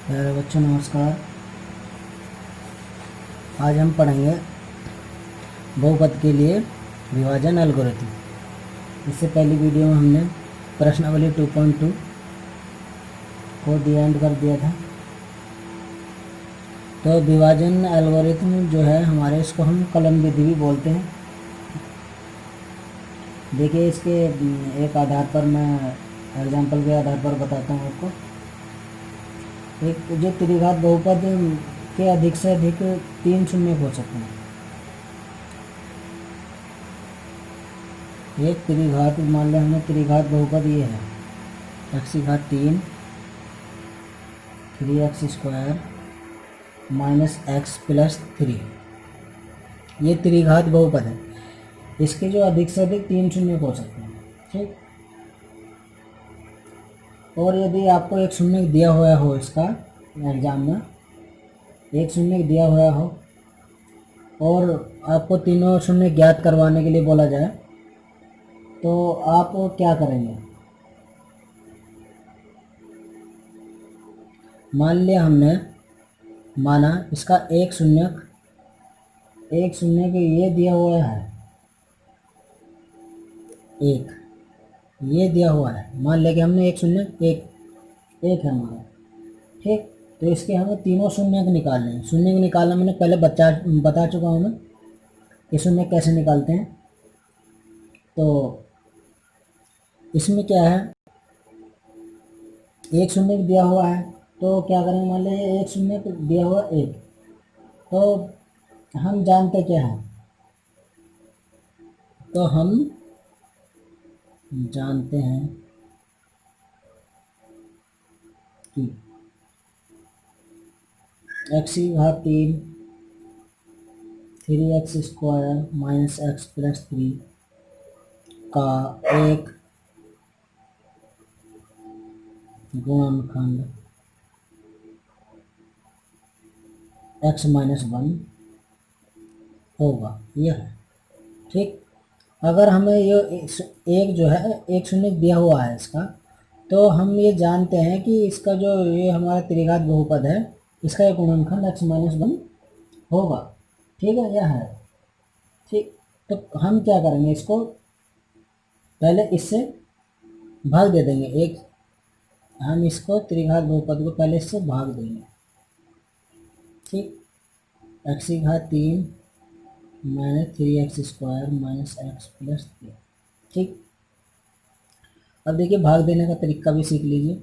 प्यारे बच्चों नमस्कार। आज हम पढ़ेंगे बहुपद के लिए विभाजन एल्गोरिथम। इससे पहली वीडियो में हमने प्रश्नावली 2.2 को दी एंड कर दिया था। तो विभाजन एल्गोरिथम जो है हमारे, इसको हम कलन विधि भी बोलते हैं। देखिए, इसके एक आधार पर मैं एग्जाम्पल के आधार पर बताता हूँ आपको। एक जो त्रिघात बहुपद के अधिक से अधिक 3 शून्य हो सकते हैं। एक त्रिघात, मान लें हमने त्रिघात बहुपद ये है x की घात 3 3x² माइनस x प्लस 3। ये त्रिघात बहुपद है। इसके जो अधिक से अधिक 3 शून्य हो सकते हैं, ठीक। और यदि आपको एक शून्य दिया हुआ हो, इसका एग्जाम में एक शून्य दिया हुआ हो और आपको तीनों शून्य ज्ञात करवाने के लिए बोला जाए, तो आप क्या करेंगे? मान लिया हमने माना इसका एक शून्य के ये दिया हुआ है, एक ये दिया हुआ है। मान लिया कि हमने एक शून्य एक है हमारा, ठीक। तो इसके हमें तीनों शून्य निकालने हैं। शून्य निकालना मैंने पहले बता चुका हूँ मैं कि शून्य कैसे निकालते हैं। तो इसमें क्या है, एक शून्य दिया हुआ है तो क्या करेंगे? मान लीजिए एक शून्य दिया हुआ एक, तो हम जानते क्या हैं? तो हम जानते हैं कि x की घात 3 3x² माइनस x प्लस 3 का एक गुणनखंड x माइनस 1 होगा, यह है, ठीक। अगर हमें ये एक जो है एक शून्य दिया हुआ है इसका, तो हम ये जानते हैं कि इसका जो ये हमारा त्रिघात बहुपद है, इसका एक गुणनखंड x माइनस 1 होगा, ठीक है, यह है, ठीक। तो हम क्या करेंगे? इसको पहले इससे भाग दे देंगे। एक हम इसको त्रिघात बहुपद को पहले इससे भाग देंगे, ठीक। x की घात 3 minus 3x² minus x plus 3, ठीक। अब देखिए, भाग देने का तरीका भी सीख लीजिए।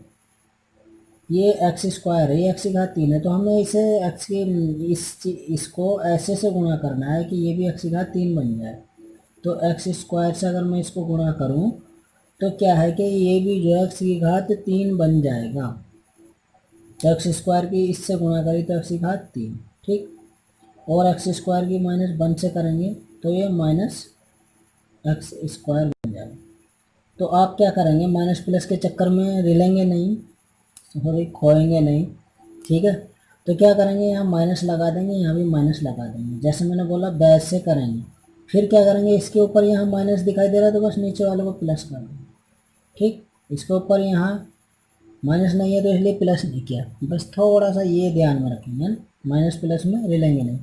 ये x² है, ये x की घात 3 है, तो हमें इसे x के इसको ऐसे से गुणा करना है कि ये भी x की घात 3 बन जाए। तो x² से अगर मैं इसको गुणा करूं तो क्या है कि ये भी जो है x की घात 3 बन जाएगा। तो x² की इससे गुणा करें तो x की घात 3, ठीक। और x² की माइनस 1 से करेंगे तो ये माइनस x² बन जाएगा। तो आप क्या करेंगे? माइनस प्लस के चक्कर में रिलेंगे नहीं, सॉरी खोएंगे नहीं, ठीक है। तो क्या करेंगे? यहाँ माइनस लगा देंगे, यहाँ भी माइनस लगा देंगे, जैसे मैंने बोला वैसे करेंगे। फिर क्या करेंगे? इसके ऊपर यहाँ माइनस दिखाई दे रहा है तो बस नीचे वाले को प्लस कर देंगे, ठीक। इसके ऊपर यहाँ माइनस नहीं है तो इसलिए प्लस नहीं किया। बस थोड़ा सा ये ध्यान में रखेंगे, माइनस प्लस में रिलेंगे नहीं,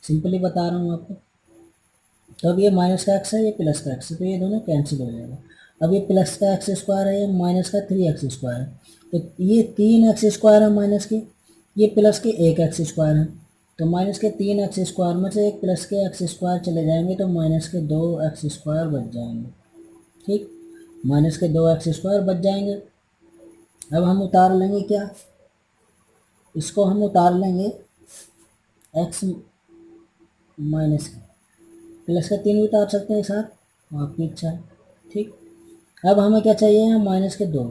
सिंपली बता रहा हूँ आपको। तो अब ये माइनस का एक्स है, ये प्लस का एक्स है, तो ये दोनों कैंसिल हो जाएगा। अब ये प्लस का x² है, ये माइनस का 3x² है, तो ये 3x² है माइनस के, ये प्लस के 1x² है। तो माइनस के 3x² में से एक प्लस के x² चले जाएंगे तो माइनस के 2x² बच जाएंगे, ठीक। माइनस के 2x² बच जाएंगे। अब हम उतार लेंगे क्या? इसको हम उतार लेंगे x माइनस के, प्लस का 3 भी उतार सकते हैं साथ, आपकी इच्छा है, ठीक। अब हमें क्या चाहिए? यहाँ माइनस के 2,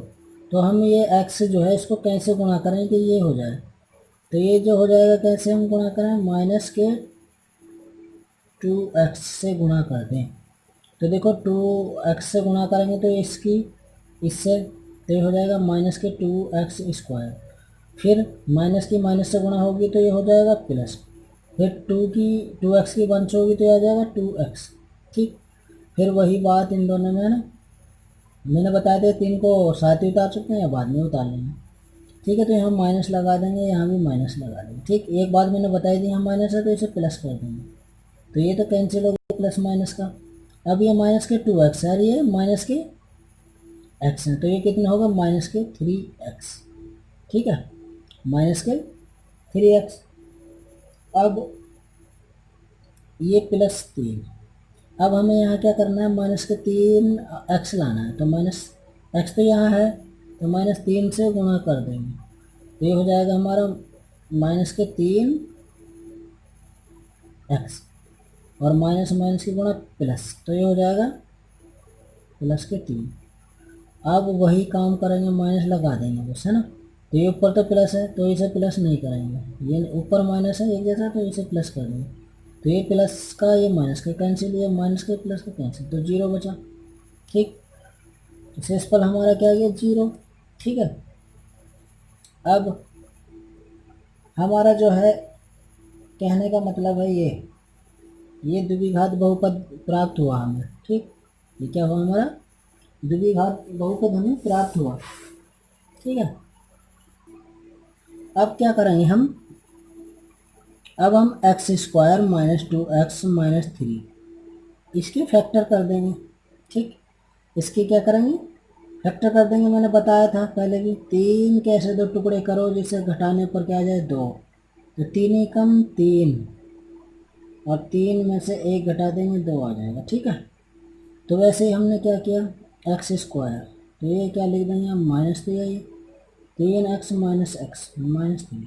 तो हम ये x जो है इसको कैसे गुणा करें कि ये हो जाए? तो ये जो हो जाएगा कैसे हम गुणा करें? माइनस के 2x से गुणा कर दें। तो देखो 2x से गुणा करेंगे तो इसकी इससे तो ये हो जाएगा माइनस के 2x²। फिर माइनस की माइनस से गुणा होगी तो ये हो जाएगा प्लस। फिर 2x की वंश होगी तो ये आ जाएगा 2x, ठीक। फिर वही बात इन दोनों में है ना, मैंने बताया था 3 को साथ ही उतार सकते हैं या बाद में उतार लेंगे। ठीक है, तो यहाँ माइनस लगा देंगे, यहाँ भी माइनस लगा देंगे। ठीक, एक बात मैंने बताई थी, यहाँ माइनस है तो इसे प्लस कर देंगे, तो ये तो कैंसिल हो गया प्लस माइनस का। अब ये माइनस के 2x है और ये माइनस के x है, तो ये कितना होगा माइनस के 3x। ठीक है, माइनस के 3x। अब ये प्लस 3। अब हमें यहाँ क्या करना है, माइनस के 3x लाना है, तो माइनस x तो यहाँ है, तो -3 से गुणा कर देंगे, तो ये हो जाएगा हमारा माइनस के 3x और माइनस माइनस की गुणा प्लस, तो ये हो जाएगा प्लस के 3। अब वही काम करेंगे, माइनस लगा देंगे बस, है ना। तो ये ऊपर तो प्लस है तो इसे प्लस नहीं करेंगे, ये ऊपर माइनस है एक जैसा, तो इसे प्लस कर देंगे, तो ये प्लस का ये माइनस का कैंसिल, ये माइनस का प्लस का कैंसिल, तो 0 बचा। ठीक, तो शेषफल हमारा क्या आ गया 0। ठीक है, अब हमारा जो है कहने का मतलब है ये द्विघात बहुपद प्राप्त हुआ हमें। ठीक, ये क्या हुआ हमारा द्विघात बहुपद हमें प्राप्त हुआ। ठीक है, अब क्या करेंगे हम, अब हम x² - 2x - 3 इसके फैक्टर कर देंगे। ठीक, इसके क्या करेंगे फैक्टर कर देंगे, मैंने बताया था पहले भी, 3 के ऐसे 2 टुकड़े करो जिससे घटाने पर क्या आ जाए 2, तो 3 एकम 3 और 3 में से 1 घटा देंगे 2 आ जाएगा। ठीक है, तो वैसे ही हमने क्या किया x², तो ये क्या लिख देंगे हम माइनस, तो ये 3x - x -3।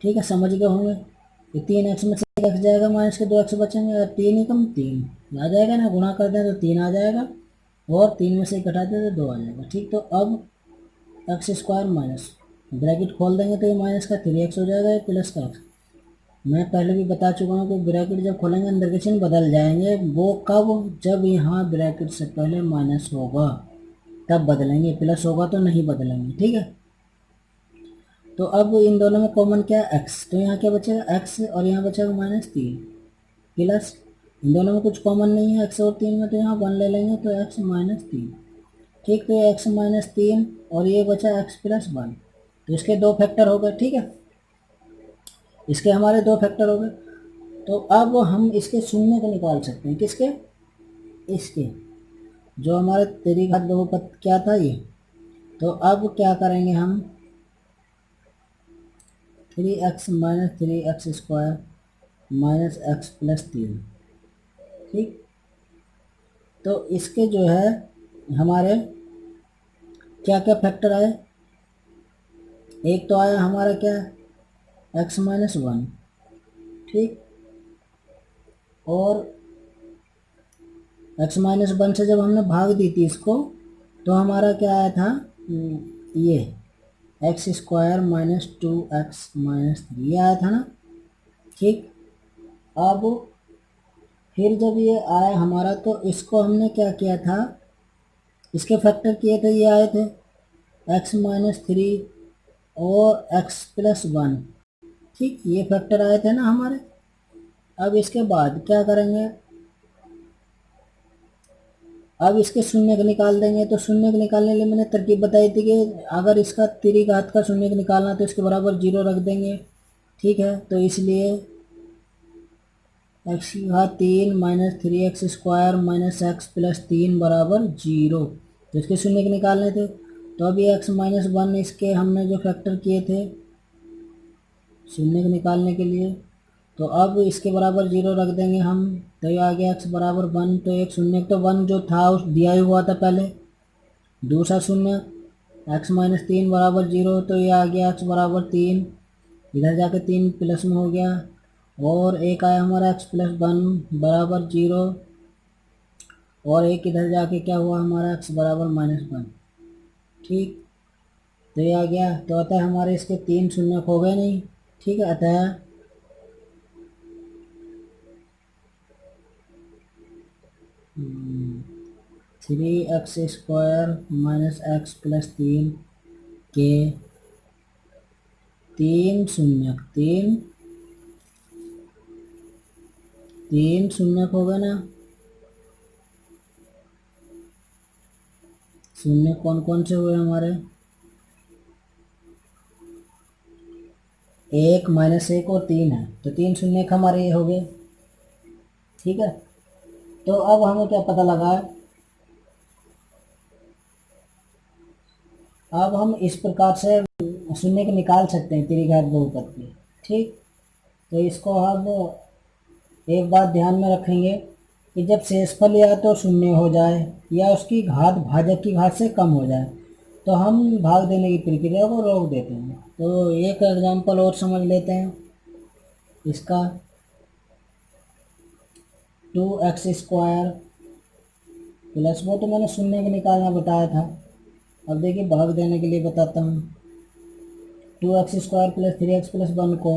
ठीक है, समझ गए होंगे, ये 3x में से 1 जाएगा, माइनस के 2x बचेंगे, और 3 एकम 3 आ जाएगा ना, गुणा कर दें तो 3 आ जाएगा, और 3 में से 1 घटा दें तो 2 आ जाएगा। ठीक, तो अब x² माइनस ब्रैकेट खोल देंगे तो ये माइनस का 3x हो जाएगा, ये प्लस का x। मैं पहले भी बता चुका हूँ कि ब्रैकेट जब खोलेंगे अंदर के चिन्ह बदल जाएंगे, वो कब, जब यहाँ ब्रैकेट से पहले माइनस होगा तब बदलेंगे, प्लस होगा तो नहीं बदलेंगे। ठीक है, तो अब इन दोनों में कॉमन क्या है x, तो यहाँ क्या बचेगा x और यहाँ बचेगा -3 प्लस, इन दोनों में कुछ कॉमन नहीं है x और 3 में, तो यहाँ 1 ले लेंगे तो x -3। ठीक, तो ये x -3 और ये बचा x + 1, तो इसके 2 फैक्टर हो गए। ठीक है, इसके हमारे 2 फैक्टर हो गए, तो अब हम इसके शून्य को निकाल सकते हैं, किसके, इसके, जो हमारे त्रिघात बहुपद क्या था ये। तो अब क्या करेंगे हम, 3x - 3x² - x + 3। ठीक, तो इसके जो है हमारे क्या क्या फैक्टर आए, एक तो आया हमारा क्या x - 1। ठीक, और x - 1 से जब हमने भाग दी थी इसको, तो हमारा क्या आया था, ये x² - 2x - 3 ये आया था ना। ठीक, अब फिर जब ये आया हमारा, तो इसको हमने क्या किया था, इसके फैक्टर किए थे, ये आए थे x - 3 और x + 1। ठीक, ये फैक्टर आए थे ना हमारे। अब इसके बाद क्या करेंगे, अब इसके शून्य को निकाल देंगे, तो शून्य को निकालने के लिए मैंने तरकीब बताई थी कि अगर इसका त्रिघात का शून्य को निकालना तो इसके बराबर 0 रख देंगे। ठीक है, तो इसलिए x3 - 3x² - x + 3 बराबर 0, तो इसके शून्य के निकालने थे। तो अभी x - 1 इसके हमने जो फैक्टर किए थे शून्य को निकालने के लिए, तो अब इसके बराबर 0 रख देंगे हम, तो ये आ गया x बराबर 1, तो एक शून्य तो 1 जो था उस दिया ही हुआ था पहले, दूसरा शून्य x - 3 बराबर 0, तो ये आ गया x बराबर 3, इधर जाके 3 प्लस में हो गया, और एक आया हमारा x + 1 बराबर 0, और एक इधर जाके क्या हुआ हमारा x बराबर -1। ठीक, तो ये आ गया, तो अतः हमारे इसके 3 शून्य हो गए नहीं। ठीक है, अतः 3x² - x + 3 के 3 शून्य, 3 शून्य हो गए ना। शून्य कौन कौन से हुए हमारे, 1 -1 और 3 है, तो 3 शून्य हमारे ये हो गए। ठीक है, तो अब हमें क्या पता लगा है, अब हम इस प्रकार से शून्य को निकाल सकते हैं त्रिघात बहुपद की। ठीक, तो इसको अब एक बात ध्यान में रखेंगे कि जब शेषफल या तो शून्य हो जाए या उसकी घात भाजक की घात से कम हो जाए तो हम भाग देने की प्रक्रिया को रोक देते हैं। तो एक एग्जांपल और समझ लेते हैं इसका। 2x² प्लस, वो तो मैंने शून्य को निकालना बताया था। अब देखिए भाग देने के लिए बताता हूँ। 2x² प्लस 3x+1 को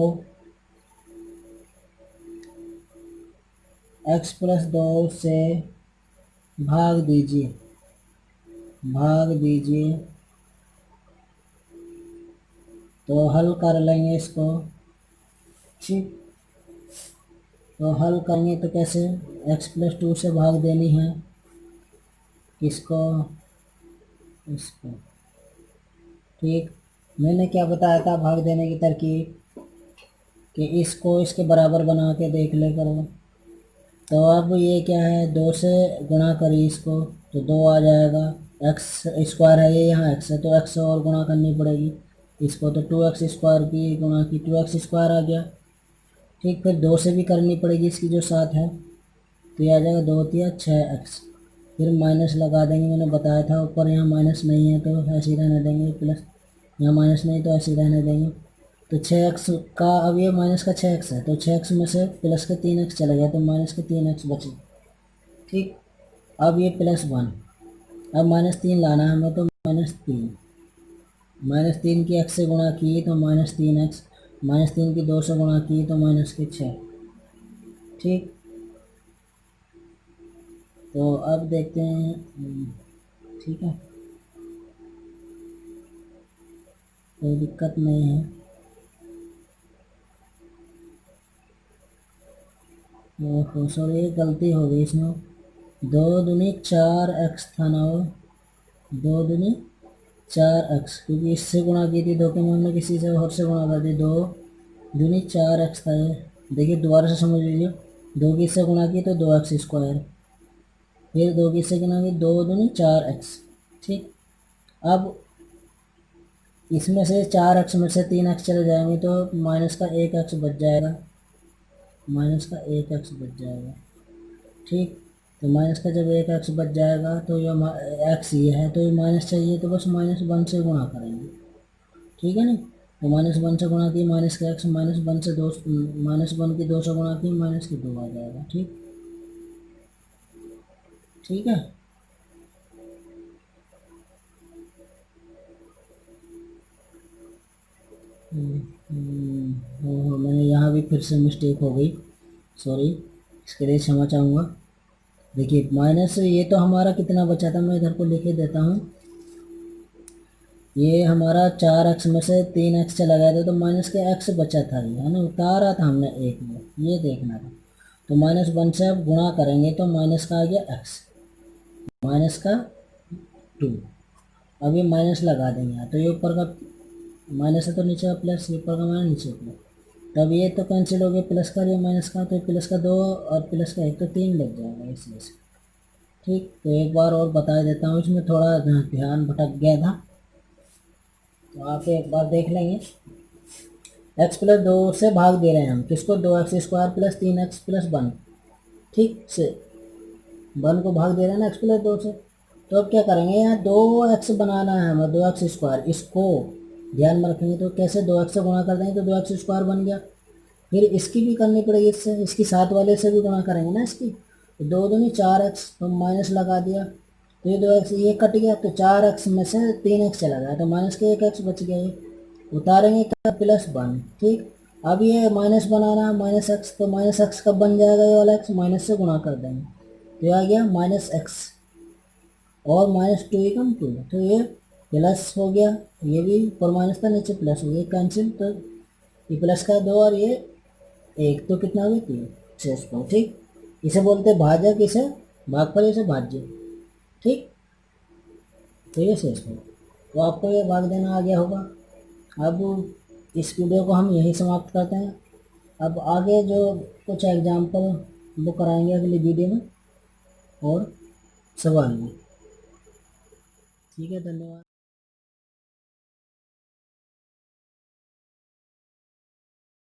x+2 से भाग दीजिए, तो हल कर लेंगे इसको। ठीक, तो हल करेंगे तो कैसे, x+2 से भाग देनी है किसको, इसको। ठीक, मैंने क्या बताया था भाग देने की तरकीब, कि इसको इसके बराबर बना के देख ले करो। तो अब ये क्या है, 2 से गुणा करिए इसको तो 2 आ जाएगा। x² है, ये यहाँ x है, तो x से और गुणा करनी पड़ेगी इसको, तो 2x² की गुणा की 2x² आ गया। ठीक, फिर 2 से भी करनी पड़ेगी इसकी जो 7 है, तो ये आ जाएगा 2 तिया 6x। फिर माइनस लगा देंगे, मैंने बताया था ऊपर यहाँ माइनस नहीं है तो ऐसे ही रहने देंगे, प्लस यहाँ माइनस नहीं तो ऐसे ही रहने देंगे। तो 6x का, अब ये माइनस का 6x है, तो 6x में से प्लस के 3x चले गया तो माइनस के 3x बचे। ठीक, अब ये +1, अब -3 लाना है हमें, तो -3 की x से गुणा की तो -3x, -3 की 2 से गुणा की तो -6। ठीक, तो अब देखते हैं। ठीक है, कोई दिक्कत नहीं है। ओहो सॉरी, ये गलती हो गई इसमें, 2 दूनी 4x था ना, वो 2 दूनी 4x, क्योंकि इससे गुणा की थी 2 के में हमने किसी से और से गुणा कर दी, 2 दूनी 4x था ये। देखिए दोबारा से समझ लीजिए, 2 की इससे गुणा की तो 2x², फिर 2 की इससे गुणा की 2 दूनी 4x। ठीक, अब इसमें से 4x में से 3x चले जाएंगे तो माइनस का 1x बच जाएगा, बच जाएगा। ठीक, तो माइनस का जब 1x बच जाएगा तो ये x ये है, तो ये माइनस चाहिए तो बस -1 से गुणा करेंगे। ठीक है ना, तो -1 से गुणा की माइनस का x, -1 से 2, -1 की 2 से गुणा की माइनस की 2 आ जाएगा। ठीक, ठीक है। मैंने यहाँ भी फिर से मिस्टेक हो गई, सॉरी, इसके लिए क्षमा चाहूँगा। देखिए माइनस, ये तो हमारा कितना बचा था, मैं इधर को लिखे देता हूँ। ये हमारा 4x में से 3x चला गया था तो माइनस के x बचा था, ये है ना, उतारा था हमने एक में, ये देखना था। तो -1 से अब गुणा करेंगे तो माइनस का आ गया x, माइनस का 2। अब ये माइनस लगा देंगे, तो ये ऊपर का माइनस है तो नीचे का प्लस, ये ऊपर का माइनस नीचे प्लस, तब ये तो कैंसिल हो गया, प्लस का ये माइनस का, तो प्लस का 2 और प्लस का 1, तो 3 लग जाएगा इसमें से। ठीक, तो एक बार और बता देता हूँ, इसमें थोड़ा ध्यान भटक गया था, तो आप एक बार देख लेंगे। x+2 से भाग दे रहे हैं हम किसको, 2x² प्लस 3x+1। ठीक से 1 को भाग दे रहे हैं ना x+2 से, तो अब क्या करेंगे, यहाँ 2x बनाना है हमें, 2x², इसको ध्यान में रखेंगे। तो कैसे, 2x से गुणा कर देंगे तो 2x² बन गया, फिर इसकी भी करनी पड़ेगी इससे, इसकी साथ वाले से भी गुणा करेंगे ना इसकी, तो 2 दूनी 4x, तो माइनस लगा दिया, तो ये 2x ये कट गया, तो 4x में से 3x चला गया तो माइनस के 1x बच गया, ये उतारेंगे का +1। ठीक, अब ये माइनस बनाना है -x, तो -x कब बन जाएगा, ये वाला x माइनस से गुणा कर देंगे तो ये आ गया -x और -2 एकम 2, तो ये प्लस हो गया, ये भी ऊपर माइनस था नीचे प्लस हो गया, कैंसिल, तो ये प्लस का 2 और ये 1, तो कितना हो गया 3, 6। ठीक, इसे बोलते भाजक, इसे भागफल, इसे भाज्य। ठीक, तो ये शेष है, तो आपको ये भाग देना आ गया होगा। अब इस वीडियो को हम यहीं समाप्त करते हैं। अब आगे जो कुछ एग्जाम्पल वो कराएंगे अगली वीडियो में, और सवाल भी। ठीक है, धन्यवाद।